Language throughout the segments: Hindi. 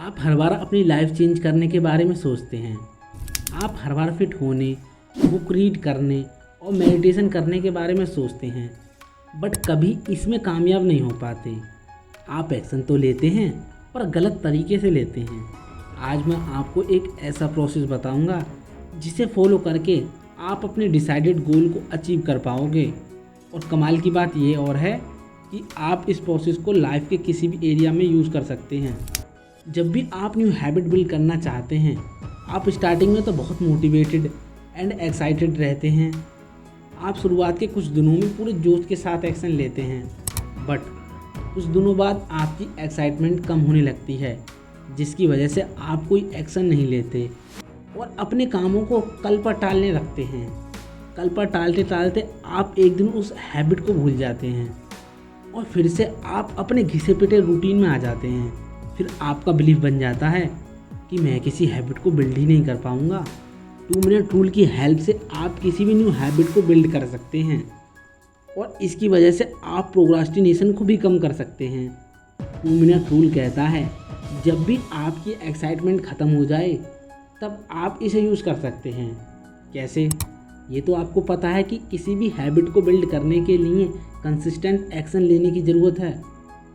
आप हर बार अपनी लाइफ चेंज करने के बारे में सोचते हैं। आप हर बार फिट होने, बुक रीड करने और मेडिटेशन करने के बारे में सोचते हैं, बट कभी इसमें कामयाब नहीं हो पाते। आप एक्शन तो लेते हैं पर गलत तरीके से लेते हैं। आज मैं आपको एक ऐसा प्रोसेस बताऊंगा जिसे फॉलो करके आप अपने डिसाइडेड गोल को अचीव कर पाओगे। और कमाल की बात ये और है कि आप इस प्रोसेस को लाइफ के किसी भी एरिया में यूज़ कर सकते हैं। जब भी आप न्यू हैबिट बिल्ड करना चाहते हैं, आप स्टार्टिंग में तो बहुत मोटिवेटेड एंड एक्साइटेड रहते हैं। आप शुरुआत के कुछ दिनों में पूरे जोश के साथ एक्शन लेते हैं, बट कुछ दिनों बाद आपकी एक्साइटमेंट कम होने लगती है, जिसकी वजह से आप कोई एक्शन नहीं लेते और अपने कामों को कल पर टालने लगते हैं। कल पर टालते टालते आप एक दिन उस हैबिट को भूल जाते हैं और फिर से आप अपने घिसे पिटे रूटीन में आ जाते हैं। फिर आपका बिलीफ बन जाता है कि मैं किसी हैबिट को बिल्ड ही नहीं कर पाऊंगा। 2 मिनट रूल की हेल्प से आप किसी भी न्यू हैबिट को बिल्ड कर सकते हैं और इसकी वजह से आप प्रोक्रास्टिनेशन को भी कम कर सकते हैं। 2 मिनट रूल कहता है जब भी आपकी एक्साइटमेंट ख़त्म हो जाए तब आप इसे यूज़ कर सकते हैं। कैसे? ये तो आपको पता है कि किसी भी हैबिट को बिल्ड करने के लिए कंसिस्टेंट एक्शन लेने की ज़रूरत है।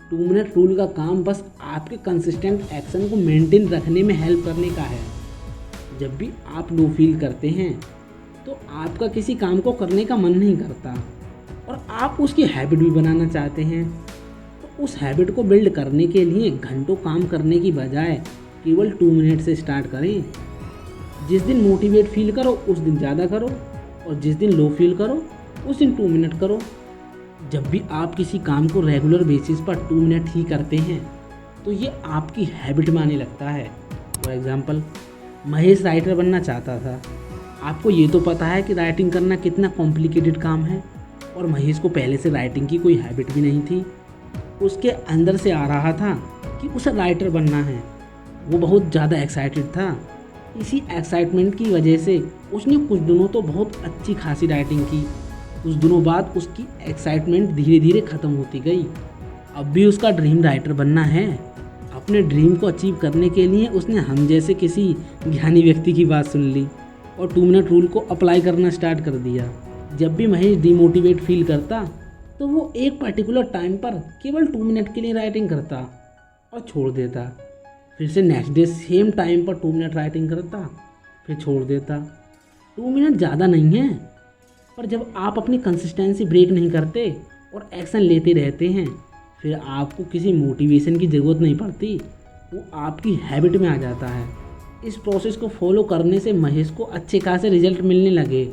2 मिनट रूल का काम बस आपके कंसिस्टेंट एक्शन को मेंटेन रखने में हेल्प करने का है। जब भी आप लो फील करते हैं तो आपका किसी काम को करने का मन नहीं करता और आप उसकी हैबिट भी बनाना चाहते हैं, तो उस हैबिट को बिल्ड करने के लिए घंटों काम करने की बजाय केवल 2 मिनट से स्टार्ट करें। जिस दिन मोटिवेट फील करो उस दिन ज़्यादा करो और जिस दिन लो फील करो उस दिन 2 मिनट करो। जब भी आप किसी काम को रेगुलर बेसिस पर 2 मिनट ही करते हैं तो ये आपकी हैबिट में आने लगता है। फॉर एग्जांपल, महेश राइटर बनना चाहता था। आपको ये तो पता है कि राइटिंग करना कितना कॉम्प्लिकेटेड काम है और महेश को पहले से राइटिंग की कोई हैबिट भी नहीं थी। उसके अंदर से आ रहा था कि उसे राइटर बनना है। वो बहुत ज़्यादा एक्साइटेड था। इसी एक्साइटमेंट की वजह से उसने कुछ दिनों तो बहुत अच्छी खासी राइटिंग की। कुछ दिनों बाद उसकी एक्साइटमेंट धीरे धीरे ख़त्म होती गई। अब भी उसका ड्रीम राइटर बनना है। अपने ड्रीम को अचीव करने के लिए उसने हम जैसे किसी ज्ञानी व्यक्ति की बात सुन ली और 2 मिनट रूल को अप्लाई करना स्टार्ट कर दिया। जब भी महेश डिमोटिवेट फील करता तो वो एक पर्टिकुलर टाइम पर केवल 2 मिनट के लिए राइटिंग करता और छोड़ देता। फिर से नेक्स्ट डे सेम टाइम पर 2 मिनट राइटिंग करता, फिर छोड़ देता। 2 मिनट ज़्यादा नहीं है, पर जब आप अपनी कंसिस्टेंसी ब्रेक नहीं करते और एक्शन लेते रहते हैं, फिर आपको किसी मोटिवेशन की ज़रूरत नहीं पड़ती, वो आपकी हैबिट में आ जाता है। इस प्रोसेस को फॉलो करने से महेश को अच्छे खासे रिजल्ट मिलने लगे।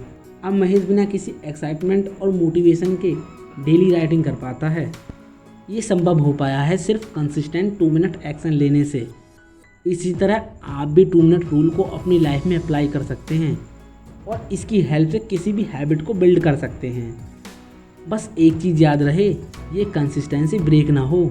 अब महेश बिना किसी एक्साइटमेंट और मोटिवेशन के डेली राइटिंग कर पाता है। ये संभव हो पाया है सिर्फ कंसिस्टेंट 2 मिनट एक्शन लेने से। इसी तरह आप भी 2 मिनट रूल को अपनी लाइफ में अप्लाई कर सकते हैं और इसकी हेल्प से किसी भी हैबिट को बिल्ड कर सकते हैं। बस एक चीज़ याद रहे, ये कंसिस्टेंसी ब्रेक ना हो।